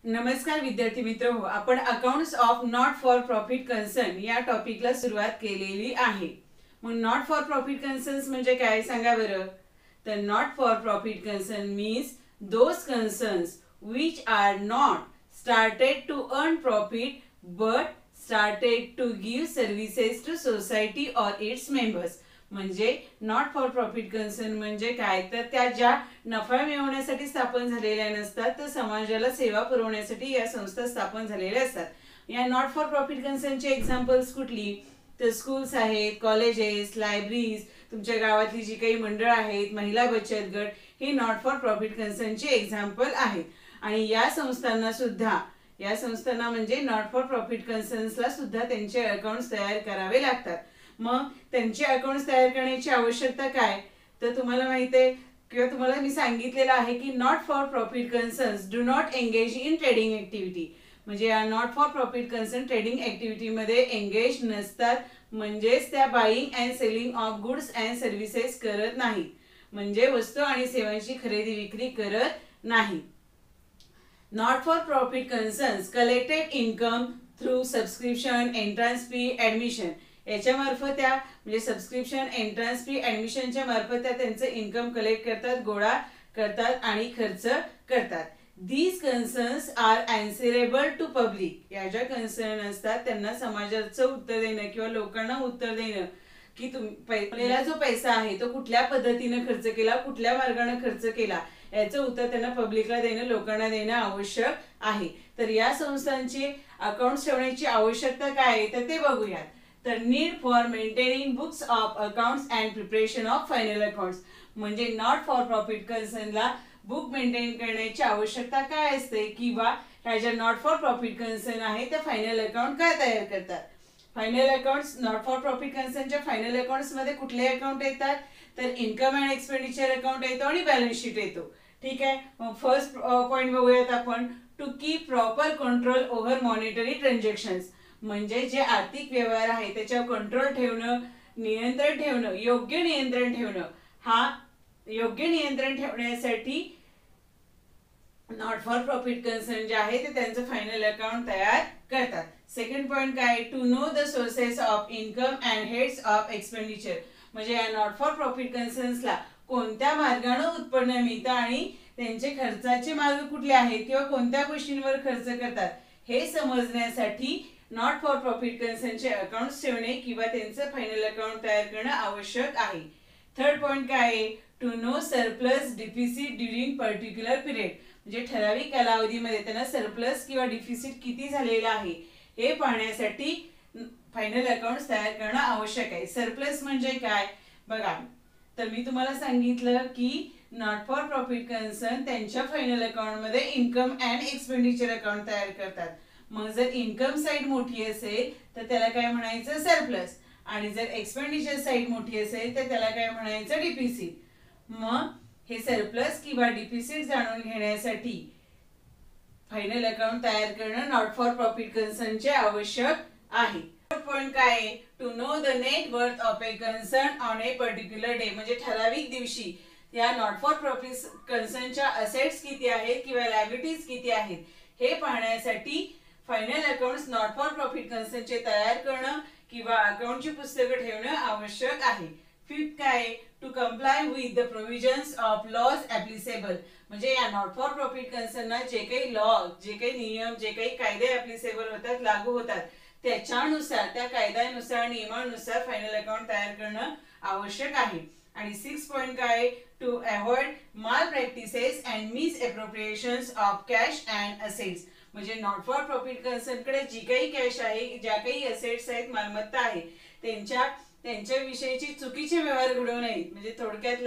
नमस्कार विद्यार्थी मित्रहो, आपण accounts of not for profit concern या टॉपिकला सुरुवात केलेली आहे। मग नॉट फॉर प्रॉफिट कन्सर्न्स म्हणजे काय सांगा बरं। तर not for profit concern means those concerns which are not started to earn profit but started to give services to society or its members. म्हणजे नॉट फॉर प्रॉफिट कन्सर्न म्हणजे काय, तर त्या ज्या नफा मिळवण्यासाठी स्थापन झालेल्या नसतात तर समाजाला सेवा पुरवण्यासाठी या संस्था स्थापन झालेल्या असतात। या नॉट फॉर प्रॉफिट कन्सर्नचे एक्झाम्पल्स कुठली, तर स्कूल्स आहेत, कॉलेजेस, लायब्ररीज, तुमच्या गावातली जी काही मंडळ आहेत, महिला बचत गट, हे नॉट फॉर प्रॉफिट कन्सर्नचे एक्झाम्पल आहेत। आणि या संस्थांना म्हणजे नॉट फॉर प्रॉफिट कन्सर्न्सला सुद्धा त्यांचे अकाउंट्स तयार करावे लागतात। मग त्यांचे अकाउंट्स तयार करण्याची आवश्यकता काय, तर तुम्हाला माहिती आहे किंवा तुम्हाला मी सांगितलेलं आहे की not for profit concerns do not engage in trading activity. म्हणजे या not for profit concern trading ऍक्टिव्हिटीमध्ये एंगेज नसतात, म्हणजेच त्या buying and selling of goods and services करत नाहीत, म्हणजे वस्तू आणि सेवांची खरेदी विक्री करत नाही। Not for profit concerns collected income through subscription, entrance fee, admission याच्या मार्फत त्या म्हणजे सबस्क्रिप्शन, एंट्रन्स फी, ऍडमिशनच्या मार्फत त्या त्यांचं इन्कम कलेक्ट करतात, गोळा करतात आणि खर्च करतात। These concerns are answerable to public. या ज्या कन्सर्न असतात त्यांना समाजाचं उत्तर देणं किंवा लोकांना उत्तर देणं की आपल्याला जो पैसा आहे तो कुठल्या पद्धतीने खर्च केला, कुठल्या मार्गाने खर्च केला, याचं उत्तर त्यांना पब्लिकला देणं, लोकांना देणं आवश्यक आहे। तर या संस्थांची अकाउंट्स ठेवण्याची आवश्यकता काय आहे तर ते बघूयात। तर need for maintaining books of accounts and preparation of final accounts. म्हणजे नॉट फॉर प्रॉफिट कन्सर्नला बुक मेंटेन करण्याची आवश्यकता काय असते, किंवा ह्या ज्या नॉट फॉर प्रॉफिट कन्सर्न आहे त्या फायनल अकाउंट काय तयार करतात। Final accounts not for profit कन्सर्नच्या फायनल अकाउंट्स मध्ये कुठले अकाउंट येतात, तर इन्कम अँड एक्सपेंडिचर अकाउंट येतो आणि बॅलन्स शीट येतो। ठीक आहे, मग फर्स्ट पॉइंट बघूयात आपण, to keep proper control over monetary transactions. म्हणजे जे आर्थिक व्यवहार आहे त्याच्यावर कंट्रोल ठेवणं, नियंत्रण ठेवणं, योग्य नियंत्रण ठेवणं, हा योग्य नियंत्रण ठेवण्यासाठी नॉट फॉर प्रॉफिट कन्सर्न जे आहे ते त्यांचं फायनल अकाउंट तयार करतात। सेकंड पॉइंट काय, to know the sources of income and heads of expenditure. म्हणजे या नॉट फॉर प्रॉफिट कन्सर्न्सला कोणत्या मार्गाने उत्पन्न मिळतं आणि त्यांचे खर्चाचे मार्ग कुठले आहेत किंवा कोणत्या गोष्टींवर खर्च करतात हे समजण्यासाठी नॉट फॉर प्रॉफिट कन्सर्नचे अकाउंट्स ठेवणे किंवा त्यांचं फायनल अकाउंट तयार करणं आवश्यक आहे। थर्ड पॉइंट काय आहे, to know surplus deficit during particular period. म्हणजे ठराविक कालावधीमध्ये त्यांना सरप्लस किंवा डिफिसिट किती झालेला आहे हे पाहण्यासाठी फायनल अकाउंट्स तयार करणं आवश्यक आहे। सरप्लस म्हणजे काय बघा, तर मी तुम्हाला सांगितलं की नॉट फॉर प्रॉफिट कन्सर्न त्यांच्या फायनल अकाउंट मध्ये इन्कम अँड एक्सपेंडिचर अकाउंट तयार करतात। मग जर इन्कम साइड मोठी असेल तर त्याला काय म्हणायचं, सरप्लस, आणि जर एक्सपेंडिचर साइड मोठी असेल तर त्याला काय म्हणायचं, डिफिसिट। मग हे सरप्लस किंवा डिफिसिट जाणून घेण्यासाठी फायनल अकाउंट तयार करणं नॉट फॉर प्रॉफिट कन्सर्नचे आवश्यक आहे। फोर्थ पॉइंट काय आहे, to know the net worth of a concern on a particular day. म्हणजे ठराविक दिवशी या नॉट फॉर प्रॉफिट कन्सर्नच्या असेट्स किती आहेत किंवा लायबिलिटीज किती आहेत हे पाहण्यासाठी final accounts not for profit कन्सर्नचे तयार करणं किंवा अकाउंटची पुस्तकं ठेवणं आवश्यक आहे। फिफ्थ काय, to comply with the provisions of laws applicable. म्हणजे या नॉट फॉर प्रॉफिट कन्सर्नना जे काही लॉ, जे काही नियम, जे काही कायदे ऍप्लिकेबल होतात, लागू होतात, त्याच्यानुसार, त्या कायद्यानुसार, नियमानुसार फायनल अकाउंट तयार करणं आवश्यक आहे। आणि सिक्स पॉइंट काय, to avoid malpractices and misappropriations of cash and assets. म्हणजे नॉट फॉर प्रॉफिट कन्सर्न कडे जी काही कॅश आहे, ज्या काही असेट्स आहेत, मालमत्ता आहे, त्यांच्या विषयीची चुकीचे व्यवहार घडू नयेत। म्हणजे थोडक्यात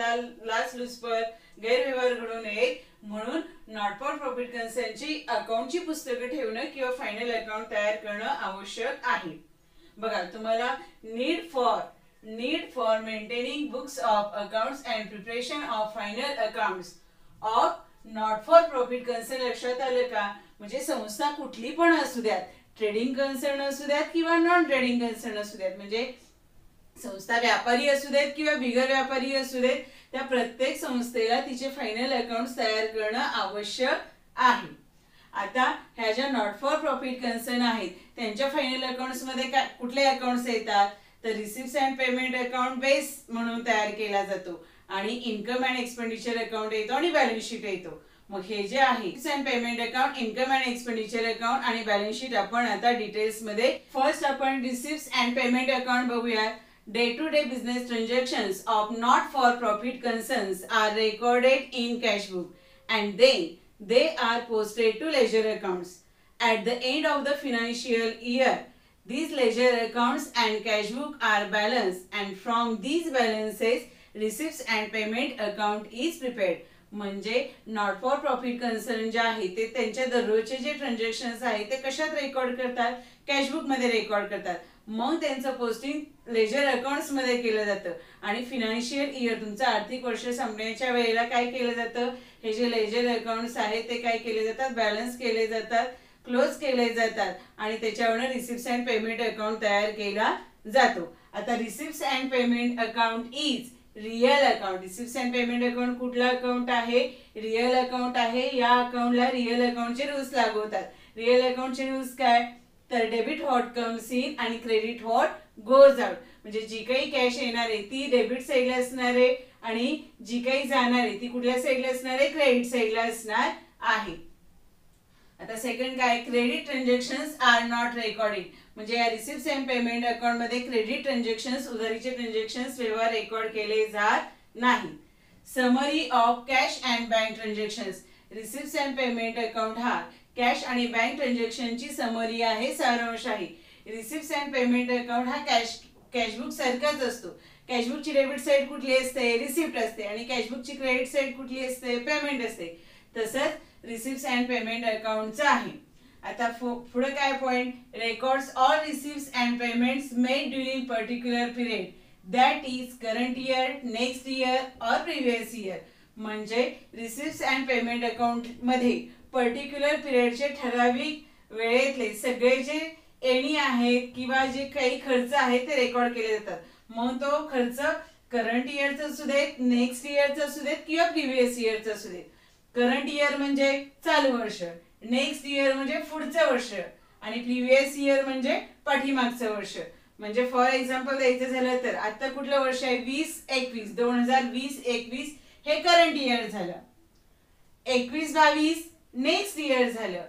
लाचलुचपत, गैरव्यवहार घडू नयेत, म्हणून नॉट फॉर प्रॉफिट कन्सर्नची अकाउंटची पुस्तकं ठेवणं किंवा फायनल अकाउंट तयार करणं आवश्यक आहे। बघा, तुम्हाला need for maintaining books of accounts and preparation of final accounts of not for profit concern लक्षात आलं का। म्हणजे संस्था कुठली पण असू द्यात, ट्रेडिंग कन्सर्न असू द्यात किंवा नॉन ट्रेडिंग कन्सर्न असू द्यात, म्हणजे संस्था व्यापारी असू देत किंवा बिगर व्यापारी असू देत, त्या प्रत्येक संस्थेला तिचे फायनल अकाउंट्स तयार करणं आवश्यक आहे। आता ह्या ज्या नॉट फॉर प्रॉफिट कन्सर्न आहेत त्यांच्या फायनल अकाउंट्स मध्ये काय कुठले अकाउंट्स येतात, तर receipts and payment account base म्हणून तयार केला जातो आणि इन्कम अँड एक्सपेंडिचर अकाउंट येतो आणि बॅलन्स शीट येतो. मग हे जे आहे receipts and payment account, income and expenditure account आणि बॅलन्स शीट आपण आता डिटेल्स मध्ये फर्स्ट आपण रिसिप्ट्स अँड पेमेंट अकाउंट बघूया. Day to day business transactions of not for profit concerns are recorded in cash book and then they are posted to ledger accounts. At the end of the financial year, these ledger accounts and cash book are balanced and from these balances receipts and payment account is prepared. म्हणजे not for profit concern जे आहे ते त्यांच्या दररोजचे जे transactions आहेत ते कशात रेकॉर्ड करतात, कॅशबुक मध्ये रेकॉर्ड करतात. मग त्यांचं पोस्टिंग लेजर अकाउंट्स मध्ये केलं जातं आणि फिनान्शियल इयर तुमचं आर्थिक वर्ष संपण्याच्या वेळेला काय केलं जातं, हे जे लेजर अकाउंट्स आहेत ते काय केले जातात, बॅलन्स केले जातात, क्लोज केले जातात आणि त्याच्यावरून रिसिप्ट्स अँड पेमेंट अकाउंट तयार केला जातो. आता receipts and payment account is real account. Receipts and payment account कुठला अकाउंट आहे, रिअल अकाउंट आहे. या अकाउंटला रिअल अकाउंटचे रूल्स लागू होतात. रिअल अकाउंटचे रूल्स काय, तर डेबिट व्हॉट कम्स इन आणि क्रेडिट व्हॉट गोज आउट. म्हणजे जी काही कॅश येणार आहे ती डेबिट साईडला असणार आहे आणि जी काही जाणार आहे ती कुठल्या साईडला असणार आहे, क्रेडिट साईडला असणार आहे. आता सेकंड काय, credit transactions are not recorded. म्हणजे या रिसिप्ट्स अँड पेमेंट अकाउंट मध्ये क्रेडिट ट्रान्झॅक्शन्स, उधारीचे ट्रान्झॅक्शन्स व्यवहार रेकॉर्ड केले जात नाही. Summary of cash and bank transactions. Receipts and payment account हा कॅश आणि बँक ट्रान्झॅक्शनची समरी आहे, सारांश आहे. रिसिप्ट्स अँड पेमेंट अकाउंट हा कॅशबुक सारखाच असतो. कॅशबुकची डेबिट साईड कुठली असते, रिसिप्ट असते आणि कॅशबुकची क्रेडिट साईड कुठली असते, पेमेंट असते. तसंच रिसिप्ट्स अँड पेमेंट अकाउंटचं आहे. आता पुढे काय point, records all receipts and payments made during particular period that is current year, next year और प्रिव्हियस इयर. म्हणजे रिसिप्ट्स अँड पेमेंट अकाउंट मध्ये पर्टिक्युलर पिरियडचे ठराविक वेळेतले सगळे जे एणी आहेत किंवा जे काही खर्च आहेत ते रेकॉर्ड केले जातात. मग तो खर्च करंट इयरचा असू देत, नेक्स्ट इयरचा असू देत किंवा प्रिव्हियस इयरचा असू देत. करंट इयर म्हणजे चालू वर्ष, नेक्स्ट इयर म्हणजे पुढचं वर्ष आणि प्रिव्हियस इयर म्हणजे पाठीमागचं वर्ष. म्हणजे फॉर एक्झाम्पल द्यायचं झालं तर आता कुठलं वर्ष आहे, 2021, 2020-21 हे करंट इयर झालं. 21-22 नेक्स्ट इयर झालं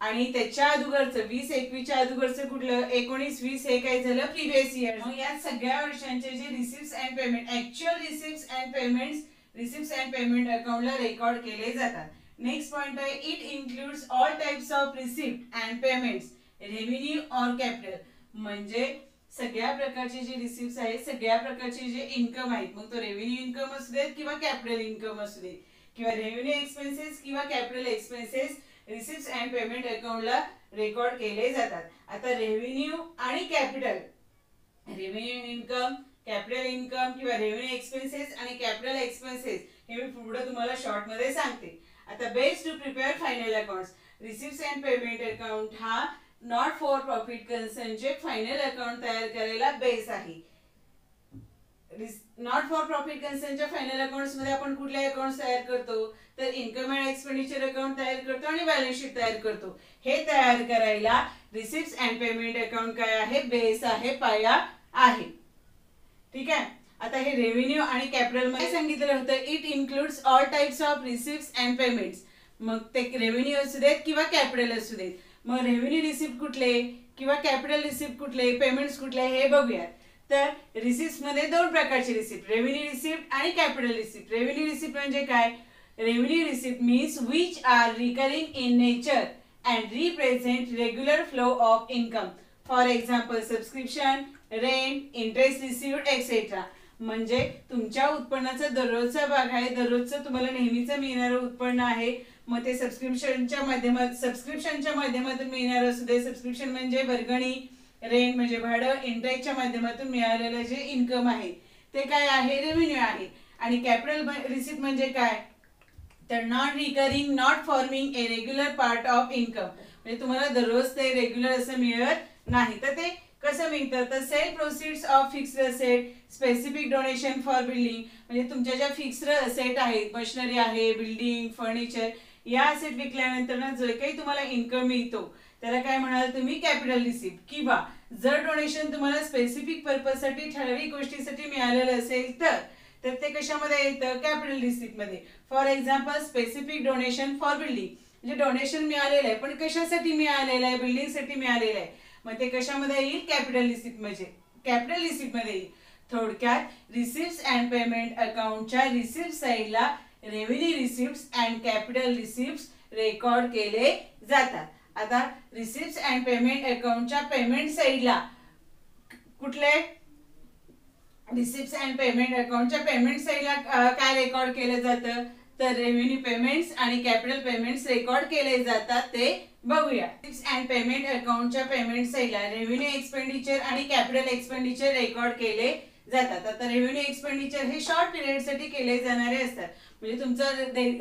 आणि त्याच्या अगोदरचं 20-21च्या अगोदरचं कुठलं 19-20 हे काय झालं, प्रिव्हियस इयर. मग या सगळ्या वर्षांचे जे receipts and payment, actual receipts and payments receipts and payment अकाउंटला रेकॉर्ड केले जातात. नेक्स्ट पॉइंट आहे, it includes all types of receipt and payments, revenue और कॅपिटल. म्हणजे सगळ्या प्रकारचे जे रिसिप्ट्स आहेत, सगळ्या प्रकारचे जे इन्कम आहेत, मग तो रेव्हेन्यू इन्कम असू देत किंवा कॅपिटल इन्कम असू देत किंवा रेव्हेन्यू एक्सपेन्सेस किंवा capital expenses receipts and payment अकाउंटला रेकॉर्ड केले जातात. आता रेव्हेन्यू आणि capital, revenue income, capital income किंवा रेव्हेन्यू एक्सपेन्सेस आणि कॅपिटल एक्सपेन्सेस हे मी पुढे तुम्हाला शॉर्ट मध्ये सांगते. आता base to prepare final accounts. Receipts and payment account हा नॉट फॉर प्रॉफिट कन्सर्नचे फायनल अकाउंट तयार करायला बेस आहे. नॉट फॉर प्रॉफिट कन्सर्नच्या फायनल अकाउंट्स मध्ये आपण कुठले अकाउंट्स तयार करतो, तर इन्कम अँड एक्सपेंडिचर अकाउंट तयार करतो आणि बॅलन्स शीट तयार करतो. हे तयार करायला रिसिप्ट्स अँड पेमेंट अकाउंट काय आहे, बेस आहे, पाया आहे. ठीक आहे. आता हे रेव्हेन्यू आणि कॅपिटल मध्ये सांगितलं होतं, it includes all types of receipts and payments. मग ते रेव्हेन्यू असू देत किंवा कॅपिटल असू देत. मग रेव्हेन्यू रिसिप्ट कुठले किंवा कॅपिटल रिसिप्ट कुठले, पेमेंट्स कुठले हे बघूया. तर रिसिप्ट मध्ये दोन प्रकारचे रिसिप्ट, रेव्हेन्यू रिसिप्ट आणि कॅपिटल रिसिप्ट. रेव्हेन्यू रिसिप्ट म्हणजे काय, revenue receipt means which are recurring in nature and represent regular flow of income. For example subscription, rent, interest received etcetera. म्हणजे तुमच्या उत्पन्नाचा दररोजचा भाग आहे, दररोजचं तुम्हाला नेहमीचं मिळणारं उत्पन्न आहे. मग ते सबस्क्रिप्शनच्या माध्यमातून मिळणार असू दे. सबस्क्रिप्शन म्हणजे वर्गणी, रेंट म्हणजे भाडं, इंटरेस्टच्या माध्यमातून मिळालेलं जे इन्कम आहे ते काय आहे, रेव्हेन्यू आहे. आणि कॅपिटल रिसिप्ट म्हणजे काय, तर not recurring, not forming a regular part of income. म्हणजे तुम्हाला दररोज ते रेग्युलर असं मिळत नाही. तर ते कसं मिळतं, तर sale proceeds of fixed asset, specific donation for building. म्हणजे तुमच्या ज्या फिक्स्ड असेट आहेत, मशिनरी आहे, बिल्डिंग, फर्निचर, या असेट विकल्यानंतर ना जे काही तुम्हाला इन्कम मिळतो त्याला काय म्हणाल तुम्ही कॅपिटल रिसिप्ट. किंवा जर डोनेशन तुम्हाला स्पेसिफिक पर्पजसाठी ठराविक गोष्टीसाठी मिळालेलं असेल तर ते कशामध्ये येतं कॅपिटल रिसिप्ट मध्ये. For example specific donation for building, म्हणजे डोनेशन मिळालेलं आहे पण कशासाठी मिळालेलं आहे बिल्डिंग साठी मिळालेलं आहे, मग ते कशामध्ये येईल कॅपिटल रिसिप्ट मध्ये. कॅपिटल रिसिप्ट मध्ये येईल. थोडक्यात रिसिप्ट अँड पेमेंट अकाउंटच्या रिसिप्ट साईडला revenue receipt and capital receipt record केले जातात. आता रिसिप्ट अँड पेमेंट अकाउंटच्या पेमेंट साईडला कुठले रिसिप्ट अँड पेमेंट अकाउंटच्या पेमेंट साईडला काय रेकॉर्ड केलं जातं तर रेव्हेन्यू पेमेंट्स आणि कॅपिटल पेमेंट्स रेकॉर्ड केले जातात ते बघूया. रिसिप्ट अँड पेमेंट अकाउंटच्या पेमेंट साईडला रेव्हेन्यू एक्सपेंडिचर आणि कॅपिटल एक्सपेंडिचर रेकॉर्ड केले जातात. आता रेव्हेन्यू एक्सपेंडिचर हे शॉर्ट पिरियड साठी केले जाणारे असतात, म्हणजे तुमचा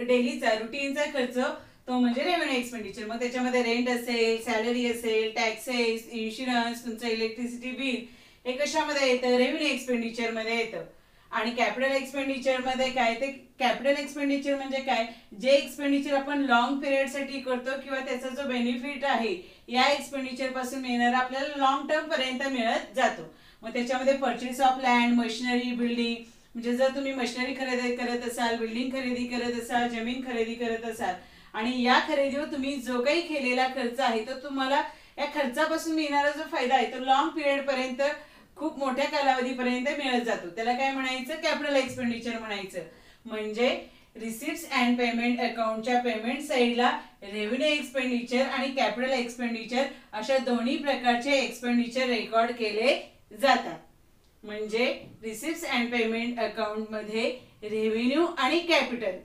डेलीचा रुटीनचा खर्च तो म्हणजे रेव्हेन्यू एक्सपेंडिचर. मग त्याच्यामध्ये रेंट असेल, सॅलरी असेल, टॅक्सेस, इन्शुरन्स, तुमचं इलेक्ट्रिसिटी बिल हे कशामध्ये येतं रेव्हेन्यू एक्सपेंडिचर मध्ये येतं. आणि कॅपिटल एक्सपेंडिचर मध्ये काय ते कॅपिटल एक्सपेंडिचर म्हणजे काय जे एक्सपेंडिचर आपण लॉंग पिरियड साठी करतो किंवा त्याचा जो बेनिफिट आहे या एक्सपेंडिचर पासून मिळणार आपल्याला लॉंग टर्म पर्यंत मिळत जातो. मग त्याच्यामध्ये purchase of land, machinery, building, म्हणजे जर तुम्ही मशिनरी खरेदी करत असाल, बिल्डिंग खरेदी करत असाल, जमीन खरेदी करत असाल आणि या खरेदीवर तुम्ही जो काही केलेला खर्च आहे तो तुम्हाला या खर्चापासून मिळणारा जो फायदा आहे तो लॉंग पिरियड पर्यंत खूप मोठ्या कालावधीपर्यंत मिळत जातो. त्याला काय म्हणायचं कॅपिटल एक्सपेंडिचर म्हणायचं. म्हणजे रिसिप्ट अँड पेमेंट अकाउंटच्या पेमेंट साईडला रेव्हेन्यू एक्सपेंडिचर आणि कॅपिटल एक्सपेंडिचर अशा दोन्ही प्रकारचे एक्सपेंडिचर रेकॉर्ड केले जातात. म्हणजे रिसिप्ट अँड पेमेंट अकाउंट मध्ये रेव्हेन्यू आणि कॅपिटल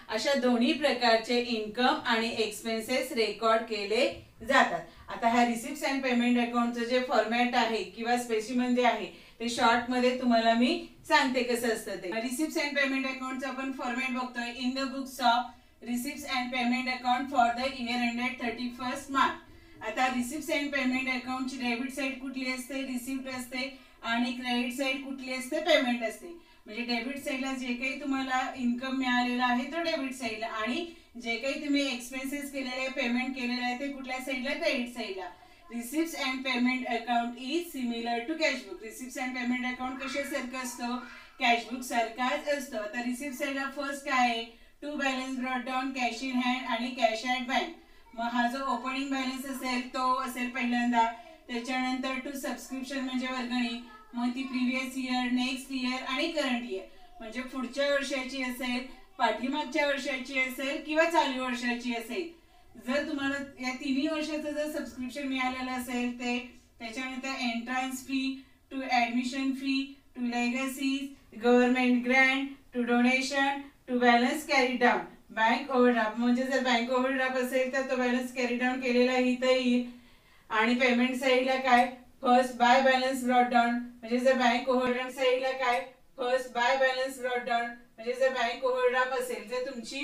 अशा दोन्ही प्रकारचे इन्कम आणि एक्सपेन्सेस रेकॉर्ड केले जातात. आता हा रिसिप्ट अँड पेमेंट अकाउंटचं जे फॉर्मॅट आहे किंवा स्पेसिमन जे आहे ते शॉर्ट मध्ये तुम्हाला मी सांगते कसं असतं ते. रिसिप्ट अँड पेमेंट अकाउंटचा आपण फॉर्मॅट बघतोय. In the books of receipt and payment account for the year ended 31 March. आता रिसिप्ट अँड पेमेंट अकाउंटची डेबिट साइड कुठली असते रिसिप्ट असते आणि क्रेडिट साइड कुठली असते पेमेंट असते. म्हणजे डेबिट साइडला जे काही तुम्हाला इन्कम मिळालेला आहे तो डेबिट साइडला आणि जे काही तुम्ही एक्सपेन्सेस केलेले पेमेंट केलेले आहे ते कुठल्या साइडला क्रेडिट साइडला. Receipt and payment account is similar to cashbook. Receipt and payment account कशासारखं असतं कॅशबुक सारखाच असतं. आता रिसिप्ट साइडला फर्स्ट काय आहे to balance brought down, cash in hand आणि कॅश ॲट बँक. मग हा जो ओपनिंग बॅलन्स असेल तो असेल पहिल्यांदा. त्याच्यानंतर टू सबस्क्रिप्शन म्हणजे वर्गणी, मग ती प्रिव्हियस इयर, नेक्स्ट इयर आणि करंट इयर म्हणजे पुढच्या वर्षाची असेल, पाठीमागच्या वर्षाची असेल किंवा चालू वर्षाची असेल. जर तुम्हाला या तिन्ही वर्षाचं जर सबस्क्रिप्शन मिळालेलं असेल ते त्याच्यानंतर entrance fee, to admission fee, to legacies, government grant, to donation, to balance carry down, bank overdraft म्हणजे जर बँक ओव्हरड्राफ्ट असेल तर तो बॅलन्स कॅरी डाऊन केलेला इथं येईल. आणि पेमेंट साईडला काय first by balance brought down म्हणजे जर बँक ओव्हरड्राफ्ट साईडला काय first by balance brought down म्हणजे जर बँक ओव्हरड्राफ्ट असेल जर तुमची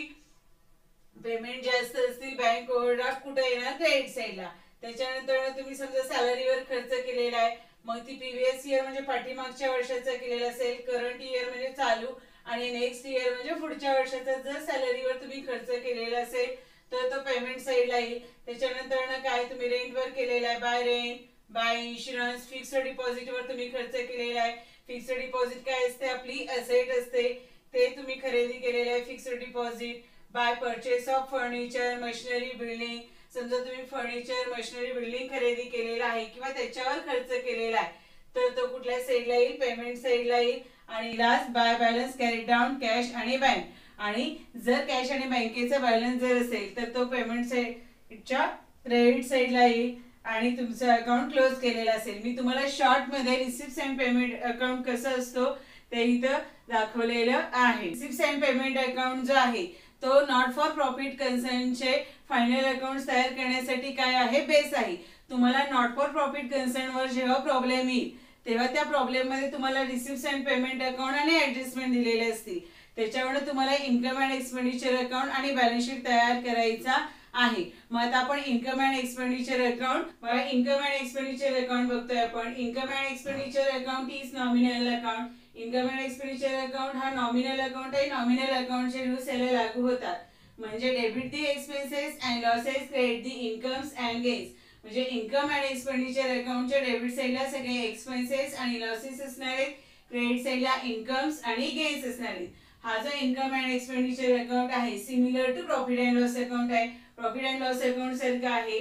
पेमेंट जास्त असतील बँक ओव्हरड्राफ्ट कुठे येणार क्रेडिट साईडला. त्याच्यानंतर तुम्ही समजा सॅलरीवर खर्च केलेला आहे मग ती प्रिव्हियस इयर म्हणजे पाठीमागच्या वर्षाचा केलेला असेल, करंट इयर म्हणजे चालू आणि नेक्स्ट इयर म्हणजे पुढच्या वर्षाचा जर सॅलरीवर तुम्ही खर्च केलेला असेल तर तो पेमेंट साईडला येईल. त्याच्यानंतर काय तुम्ही रेंटवर केलेला आहे by rent, by insurance, fixed डिपॉझिटवर तुम्ही खर्च केलेला आहे. फिक्स्ड डिपॉझिट काय असते आपली असेट असते ते तुम्ही खरेदी केलेलं आहे fixed deposit. By purchase of furniture, machinery, building समजा तुम्ही फर्निचर, मशिनरी, बिल्डिंग खरेदी केलेला आहे किंवा त्याच्यावर खर्च केलेला आहे तर तो कुठल्या साईडला येईल पेमेंट साईडला येईल. आणि last by balance carry down, cash आणि बँक. आणि जर कॅश आणि बँकेचा बॅलन्स जर असेल तर तो पेमेंट साईडच्या क्रेडिट साईडला येईल आणि तुमचं अकाउंट क्लोज केलेलं असेल. मी तुम्हाला शॉर्ट मध्ये रिसिप्ट अँड पेमेंट अकाउंट कसं असतो ते इथं दाखवलेलं आहे. रिसिप्ट अँड पेमेंट अकाउंट जो आहे तो नॉट फॉर प्रॉफिट कन्सर्नचे फायनल अकाउंट तयार करण्यासाठी काय आहे बेस आहे. तुम्हाला नॉट फॉर प्रॉफिट कन्सर्न वर जेव्हा प्रॉब्लेम येईल तेव्हा त्या प्रॉब्लेम मध्ये तुम्हाला रिसिप्ट अँड पेमेंट अकाउंट आणि ऍडजस्टमेंट दिलेले असतील त्याच्यावर तुम्हाला इन्कम अँड एक्सपेंडिचर अकाउंट आणि बॅलन्स शीट तयार करायचा आहे. मग आता आपण इन्कम अँड एक्सपेंडिचर अकाउंट बघा, इन्कम अँड एक्सपेंडिचर अकाउंट बघतोय आपण. Income and expenditure account is nominal account. Income and expenditure account हा नॉमिनल अकाउंट आहे. नॉमिनल अकाउंटचे रूल्स याला लागू होतात. म्हणजे debit the expenses and losses, credit the incomes and gains. म्हणजे इन्कम अँड एक्सपेंडिचर अकाउंटच्या डेबिट साईडला सगळे एक्सपेन्सेस आणि लॉसेस असणार आहेत, क्रेडिट साईडला इन्कम्स आणि गेन्स असणार आहेत. हा जो इन्कम अँड एक्सपेंडिचर अकाउंट आहे similar to profit and loss account आहे. प्रॉफिट अँड लॉस अकाउंट सारखं आहे.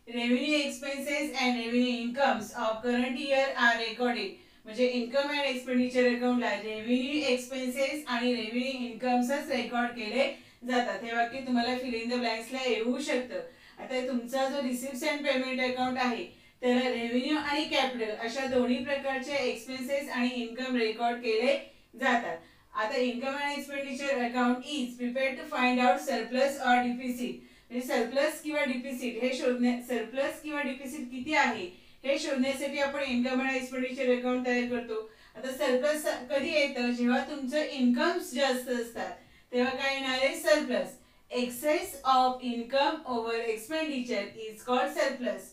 Revenue expenses and revenue incomes of current year are recorded. म्हणजे इन्कम अँड एक्सपेंडिचर अकाउंटला रेव्हेन्यू एक्सपेन्सेस आणि रेव्हेन्यू इन्कम्सच रेकॉर्ड केले जातात. हे वाक्य तुम्हाला फिल इन द ब्लँक्सला येऊ शकतं. आता तुमचा जो रिसिप्ट्स अँड पेमेंट अकाउंट आहे त्याला रेव्हेन्यू आणि कॅपिटल अशा दोन्ही प्रकारचे एक्सपेन्सेस आणि इन्कम रेकॉर्ड केले जातात. आता income and expenditure account is prepared to find out surplus or deficit. म्हणजे सरप्लस किंवा डिफिसिट हे सरप्लस किंवा डिफिसिट किती आहे हे शोधण्यासाठी आपण इन्कम अँड एक्सपेंडिचर अकाउंट तयार करतो. आता सरप्लस कधी येतं, जेव्हा तुमचं इन्कम्स जास्त असतात तेव्हा काय येणार आहे, surplus. Excess of income over expenditure is called surplus.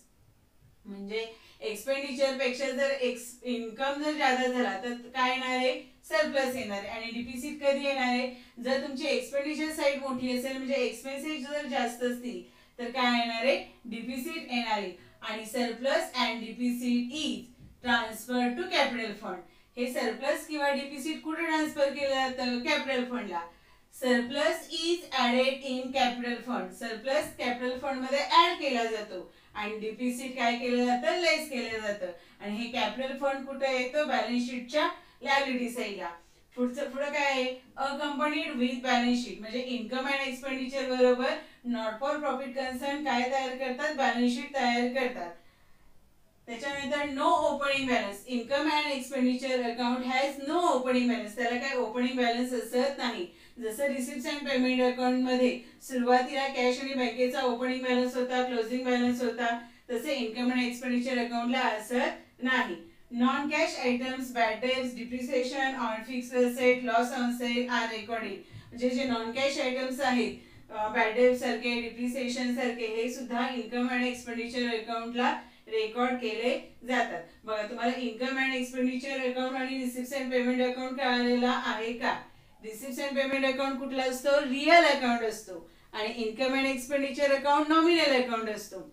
म्हणजे एक्सपेंडिचर पेक्षा जर इन्कम जर जादा झाला तर काय येणार आहे, सरप्लस येणार आहे. आणि डिफिसिट कधी येणार आहे, जर तुमची एक्सपेंडिचर साईड मोठी असेल म्हणजे एक्सपेन्सेस जर जास्त असतील तर काय येणार आहे, डिफिसिट येणार आहे. आणि surplus and deficit is transfer to capital fund. हे सरप्लस किंवा डिफिसिट कुठे ट्रान्सफर केलं जातं, कॅपिटल फंडला. Surplus is added in capital fund. Surplus capital fund मध्ये ऍड केला जातो आणि डिफिसिट काय केलं जातं, लेस केलं जातं. आणि हे कॅपिटल फंड कुठे येतो, बॅलन्स शीटच्या लायबिलिटी साईडला. पुढं काय आहे, अकंपनीड विथ बॅलन्स शीट. म्हणजे इन्कम अँड एक्सपेंडिचर बरोबर नॉट फॉर प्रॉफिट कन्सर्न काय तयार करतात, बॅलन्स शीट तयार करतात. त्याच्यानंतर no opening balance. Income and expenditure account has no opening balance. त्याला काय ओपनिंग बॅलन्स असत नाही. जसं रिसिप्ट्स अँड पेमेंट अकाउंट मध्ये सुरुवातीला कॅश आणि बँकेचा ओपनिंग बॅलन्स होता, क्लोजिंग बॅलन्स होता, तसे इन्कम अँड एक्सपेंडिचर अकाउंटला असत नाही. Non cash items, bad debts, depreciation on fixed asset, loss on sale are recorded. म्हणजे जे नॉन कॅश आयटम्स आहेत, बॅड डेट सारखे, डिप्रिसिएशन सारखे, हे सुद्धा इन्कम अँड एक्सपेंडिचर अकाउंटला रेकॉर्ड केले जातात. बघा, तुम्हाला इन्कम अँड एक्सपेंडिचर अकाउंट आणि रिसिप्ट्स अँड पेमेंट अकाउंट कळालेला आहे का. रिसिप्ट्स अँड पेमेंट अकाउंट कुठला असतो, रिअल अकाउंट असतो. आणि income and expenditure account nominal account असतो.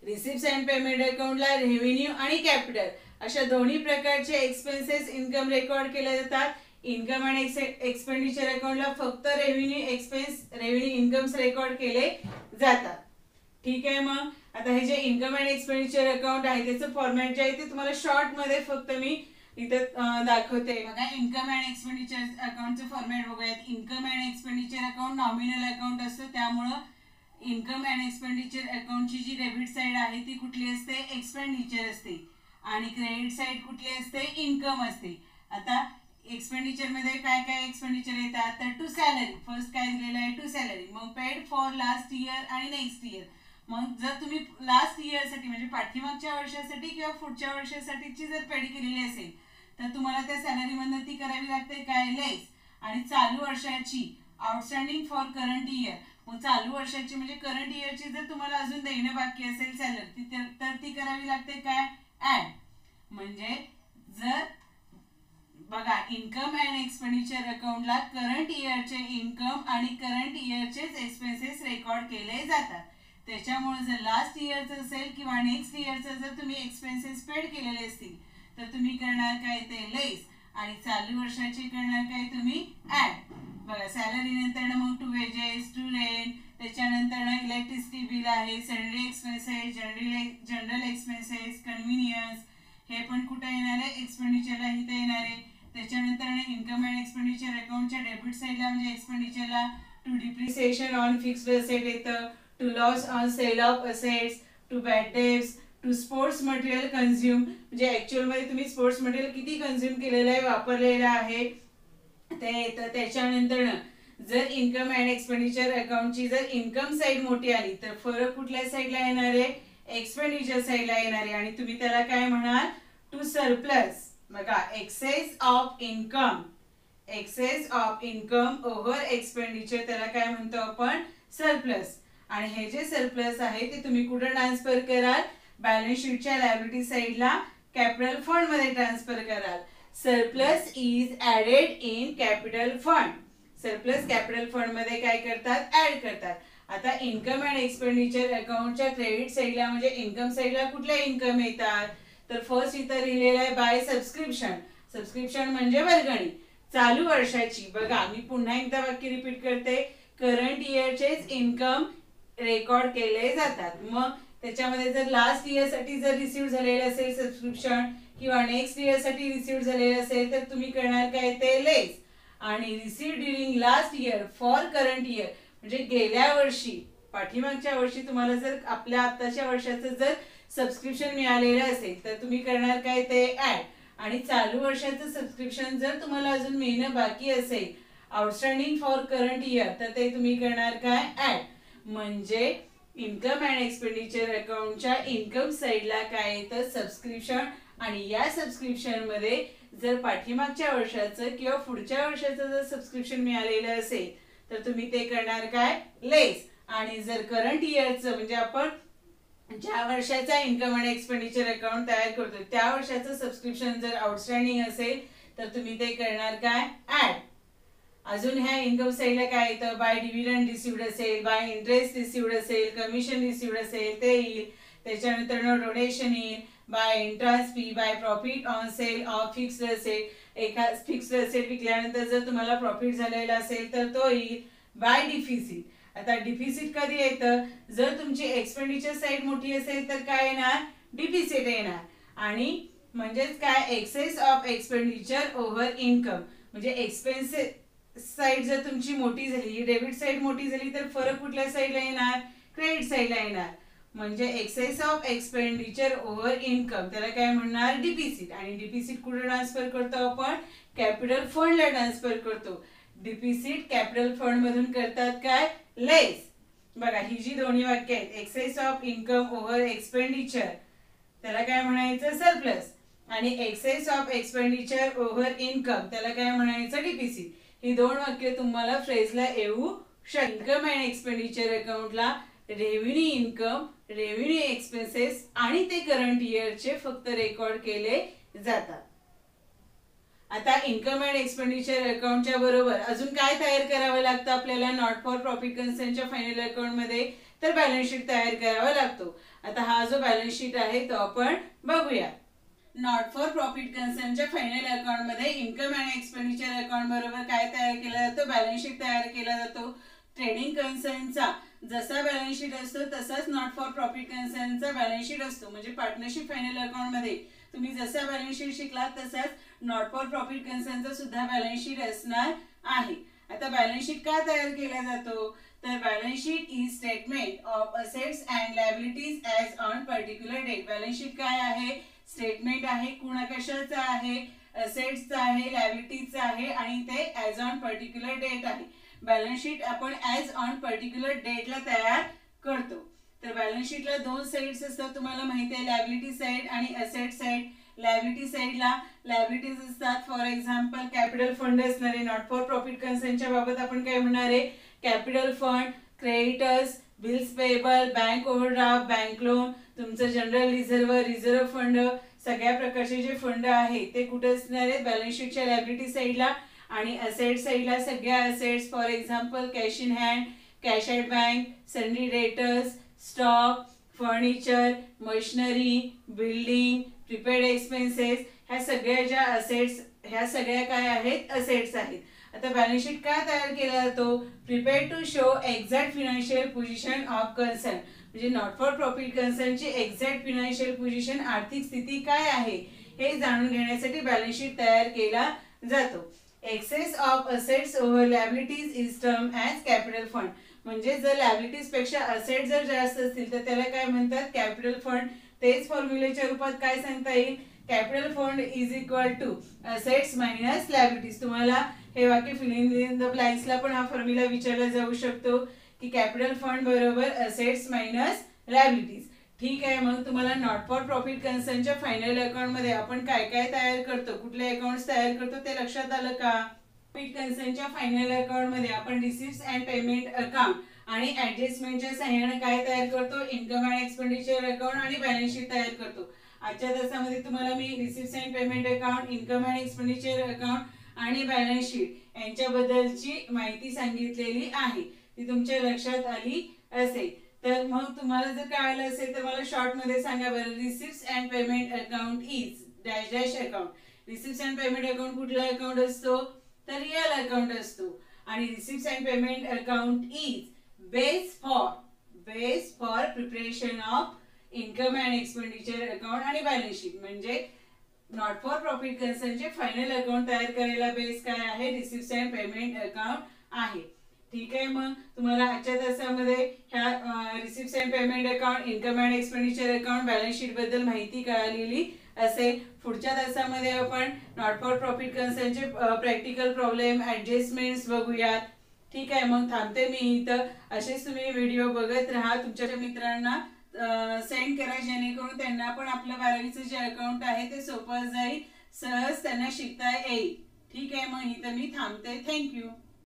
रिसिप्ट्स अँड पेमेंट अकाउंटला रेव्हेन्यू आणि कॅपिटल अशा दोन्ही प्रकारचे एक्सपेन्सेस इन्कम रेकॉर्ड केले जातात. इन्कम अँड एक्सपेंडिचर अकाउंटला फक्त revenue expense, revenue incomes record केले जातात. ठीक आहे. मग आता हे जे इन्कम अँड एक्सपेंडिचर अकाउंट आहे त्याचं फॉर्मॅट जे आहे ते तुम्हाला शॉर्ट मध्ये फक्त मी इथं दाखवते. बघा, इन्कम अँड एक्सपेंडिचर अकाउंटचं फॉर्मॅट बघूयात. Income and expenditure account nominal account असतं, त्यामुळं इन्कम अँड एक्सपेंडिचर अकाउंटची जी डेबिट साईड आहे ती कुठली असते, एक्सपेंडिचर असते. आणि क्रेडिट साईड कुठली असते, इन्कम असते. आता एक्सपेंडिचर मध्ये काय काय एक्सपेंडिचर येतात, तर टू सॅलरी. फर्स्ट काय दिलेलं आहे, टू सॅलरी. मग पेड फॉर लास्ट इयर आणि नेक्स्ट इयर. मग जर तुम्ही लास्ट इयरसाठी म्हणजे पाठीमागच्या वर्षासाठी किंवा पुढच्या वर्षासाठीची जर पेड केलेली असेल तर तुम्हाला त्या सॅलरीमधून ती करावी लागते काय, लेस. आणि चालू वर्षाची आउटस्टँडिंग फॉर करंट इयर. मग चालू वर्षाची म्हणजे करंट इयरची जर तुम्हाला अजून देणं बाकी असेल सॅलरी तर ती करावी लागते काय, ऍड. म्हणजे जर बघा, इन्कम अँड एक्सपेंडिचर अकाउंटला करंट इयरचे इन्कम आणि करंट इयरचेच एक्सपेन्सेस रेकॉर्ड केले जातात. त्याच्यामुळे जर लास्ट इयरचं असेल किंवा नेक्स्ट इयरचं जर तुम्ही एक्सपेन्सेस पेड केलेले असतील तर तुम्ही करणार काय, ते लेस. आणि चालू वर्षाचे करणार काय, तुम्ही ऍड. बघा, सॅलरी नंतर मग टू वेजेस, टू रेंट, त्याच्यानंतर इलेक्ट्रिसिटी बिल आहे, salary expenses, general expenses, convenience, हे पण कुठे येणार आहे, एक्सपेंडिचरला इथे येणार आहे. त्याच्यानंतर इन्कम अँड एक्सपेंडिचर अकाउंटच्या डेबिट साईडला म्हणजे एक्सपेंडिचरला to depreciation on fixed asset येतं, to loss on sale of assets, to bad debts, to sports material consume. म्हणजे ऍक्च्युअल मध्ये तुम्ही स्पोर्ट्स मटेरियल किती कन्झ्युम केलेलं आहे, वापरलेलं आहे ते येतं. त्याच्यानंतर जर इन्कम अँड एक्सपेंडिचर अकाउंटची जर इन्कम साईड मोठी आली तर फरक कुठल्या साईडला येणार आहे, एक्सपेंडिचर साईडला येणार आहे. आणि तुम्ही त्याला काय म्हणाल, टू सरप्लस. बघा, excess of income excess of income over expenditure त्याला काय म्हणतो आपण सरप्लस. आणि हे जे सरप्लस आहे ते तुम्ही कुठे ट्रान्सफर कराल बॅलन्स शीटच्या लायबिलिटी साइडला कॅपिटल फंड मध्ये ट्रान्सफर कराल. Surplus is added in capital fund. Surplus capital fund मध्ये काय करतात ऍड करतात. आता इन्कम अँड एक्सपेंडिचर अकाउंटच्या क्रेडिट साइडला म्हणजे इन्कम साइडला कुठल्या इन्कम येतात तर फर्स्ट इथं लिहिलेलं आहे बाय सबस्क्रिप्शन. सबस्क्रिप्शन म्हणजे वर्गणी चालू वर्षाची. बघा मी पुन्हा एकदा वाक्य रिपीट करते. करंट इयरचेच इन्कम रेकॉर्ड केले जातात. मग त्याच्यामध्ये जर लास्ट इयर साठी जर रिसीव्ह झालेलं असेल सबस्क्रिप्शन किंवा नेक्स्ट इयर साठी रिसीव्ह झालेलं असेल तर तुम्ही करणार काय ते लेस. आणि receive during last year for current year म्हणजे गेल्या वर्षी पाठीमागच्या वर्षी तुम्हाला जर आपल्या आताच्या वर्षाचं जर सबस्क्रिप्शन मिळालेलं असेल तर तुम्ही करणार काय ते ऍड. आणि चालू वर्षाचं सबस्क्रिप्शन जर तुम्हाला अजून मिळणं बाकी असेल आउटस्टँडिंग फॉर करंट इयर तर ते तुम्ही करणार काय ऍड. म्हणजे इन्कम अँड एक्सपेंडिचर अकाउंटच्या इन्कम साइडला काय येतं सबस्क्रिप्शन. आणि या सबस्क्रिप्शन मध्ये जर पाठीमागच्या वर्षाचं किंवा पुढच्या वर्षाचं जर सबस्क्रिप्शन मिळालेलं असेल तर तुम्ही ते करणार काय लेस. आणि जर करंट इयरचं म्हणजे आपण ज्या वर्षाचा इन्कम आणि एक्सपेंडिचर अकाउंट तयार करतो त्या वर्षाचं सबस्क्रिप्शन जर आउटस्टँडिंग असेल तर तुम्ही ते करणार काय ऍड. अजून ह्या इन्कम साइडला काय येतं बाय डिव्हिडंड रिसिव्ड असेल बाय इंटरेस्ट रिसिव्ड असेल कमिशन रिसिव्ड असेल ते येईल. त्याच्यानंतर डोनेशन येईल by entrance fee by profit on sale of fixed असेल. एका फिक्स्ड असेल विकल्यानंतर जर तुम्हाला प्रॉफिट झालेला असेल तर तो येईल बाय डिफिसिट. आता डिफिसिट कधी येतं जर तुमची एक्सपेंडिचर साइड मोठी असेल तर काय येणार डिफिसिट येणार. आणि म्हणजेच काय excess of expenditure over income म्हणजे एक्सपेन्सेस साइड जर तुमची मोठी झाली डेबिट साइड मोठी झाली तर फरक कुठल्या साइडला येणार क्रेडिट साइडला येणार. म्हणजे excess of expenditure over income त्याला काय म्हणणार डिफिसिट. आणि डिफिसिट कुठे ट्रान्सफर करतो आपण कॅपिटल फंडला ट्रान्सफर करतो. डिफिसिट कॅपिटल फंड मधून करतात काय लेस. बघा ही जी दोन्ही वाक्य आहेत excess of income over expenditure त्याला काय म्हणायचं सरप्लस. आणि excess of expenditure over income त्याला काय म्हणायचं डिफिसिट. ही दोन वाक्य तुम्हाला फ्रेजला येऊ शकतात. इन्कम अँड एक्सपेंडिचर अकाउंटला रेव्हेन्यू इन्कम रेव्हेन्यू एक्सपेन्सेस आणि ते करंट इयरचे फक्त रेकॉर्ड केले जातात. आता इन्कम अँड एक्सपेंडिचर अकाउंटच्या बरोबर अजून काय तयार करावं लागतं आपल्याला नॉट फॉर प्रॉफिट कन्सर्नच्या फायनल अकाउंट मध्ये तर बॅलन्स शीट तयार करावा लागतो. आता हा जो बॅलन्स शीट आहे तो आपण बघूया. नॉट फॉर प्रॉफिट कन्सर्नच्या फायनल अकाउंट मध्ये इन्कम अँड एक्सपेंडिचर अकाउंट बरोबर काय तयार केला जातो बॅलन्स शीट तयार केला जातो. ट्रेडिंग कन्सर्नचा जसा बॅलन्स शीट असतो तसाच नॉट फॉर प्रॉफिट कन्सर्नचा बॅलन्स शीट असतो. म्हणजे पार्टनरशिप फायनल अकाउंट मध्ये तुम्ही जसा बॅलन्स शीट शिकलात तसाच नॉट फॉर प्रॉफिट कन्सर्नचा सुद्धा बॅलन्स शीट असणार आहे. आता बॅलन्स शीट का तयार केला जातो तर balance sheet is statement of assets and liabilities as on particular date. Balance sheet काय आहे स्टेटमेंट आहे कुणा कशाचं आहे असेट्सचं आहे लायबिलिटीजचं आहे आणि ते ॲज ऑन पर्टिक्युलर डेट आहे. बॅलन्स शीट आपण ॲज ऑन पर्टिक्युलर डेटला तयार करतो. तर बॅलन्स शीटला दोन साइड्स असतात तुम्हाला माहिती आहे लायबिलिटी साइड आणि असेट साइड. लायबिलिटी साइडला लायबिलिटीज असतात फॉर एक्झाम्पल कॅपिटल फंड असणारे. नॉट फॉर प्रॉफिट कन्सर्नच्या बाबत आपण काय म्हणणार आहे capital fund creditors bills payable bank overdraft bank loan तुमचं जनरल रिझर्व्ह फंड सगळ्या प्रकारचे जे फंड आहेत ते कुठे असणार आहेत बॅलन्स शीटच्या लायबिलिटी साइडला. आणि असेट साइडला सगळ्या assets for example cash in hand cash at bank सन्डी debtors stock furniture machinery building prepaid expenses ह्या सगळ्या ज्या असेट्स ह्या सगळ्या काय आहेत असेट्स आहेत. आता बॅलन्स शीट का तयार केला जातो prepare to show exact financial position of concern. म्हणजे नॉट फॉर प्रॉफिट कन्सर्नची एक्झॅक्ट फिनान्शियल पोझिशन आर्थिक स्थिती काय आहे हे जाणून घेण्यासाठी बॅलन्स शीट तयार केला जातो. Excess of assets over liabilities is term as capital fund. म्हणजे जर लायबिलिटीज पेक्षा असेट जर जास्त असतील तर त्याला काय म्हणतात कॅपिटल फंड. तेच फॉर्म्युलेच्या रूपात काय सांगता येईल capital fund is equal to assets minus liabilities. तुम्हाला हे वाक्य फिलिंग इन द ब्लँक्सला पण हा फॉर्म्युला विचारला जाऊ शकतो की कॅपिटल फंड बरोबर असेट्स मायनस लायबिलिटीज. ठीक आहे. मग तुम्हाला नॉट फॉर प्रॉफिट कन्सर्नच्या फायनल अकाउंट मध्ये आपण काय काय तयार करतो कुठले अकाउंट्स तयार करतो ते लक्षात आलं का. प्रॉफिट कन्सर्नच्या फायनल अकाउंट मध्ये आपण रिसिप्ट अँड पेमेंट अकाउंट आणि ऍडजस्टमेंटच्या सहाय्याने काय तयार करतो, इन्कम अँड एक्सपेंडिचर अकाउंट आणि बॅलन्स शीट तयार करतो. आजच्या तासामध्ये तुम्हाला मी receipt and payment account, income and expenditure account आणि बॅलन्स शीट यांच्याबद्दलची माहिती सांगितलेली आहे. ती तुमच्या लक्षात आली असेल. तर मग तुम्हाला जर कळालं असेल तर मला शॉर्ट मध्ये सांगा बरं. Receipt and payment account is dash dash account. Receipt and payment account कुठला अकाउंट असतो, तर रिअल अकाउंट असतो. आणि receipt and payment account is base for preparation of income and expenditure account आणि बॅलन्स शीट. म्हणजे नॉट फॉर प्रॉफिट कन्सर्नचे final account तयार करायला बेस काय आहे, रिसिप्ट अँड पेमेंट अकाउंट आहे. ठीक आहे. मग तुम्हाला आजच्या तासामध्ये ह्या receipt and payment account, income and expenditure account, balance sheet बद्दल माहिती कळालेली असेल. पुढच्या तासामध्ये आपण नॉट फॉर प्रॉफिट कन्सर्नचे प्रॅक्टिकल प्रॉब्लेम, ऍडजस्टमेंट्स बघूयात. ठीक आहे. मग थांबते मी इथं. असेच तुम्ही व्हिडिओ बघत राहा, तुमच्या मित्रांना सेंड करा, जेणेकरून त्यांना पण आपलं 12वीचं जे अकाउंट आहे ते सोपं जाईल, सहज त्यांना शिकता येईल. ठीक आहे. मग इथं मी थांबते. थँक्यू.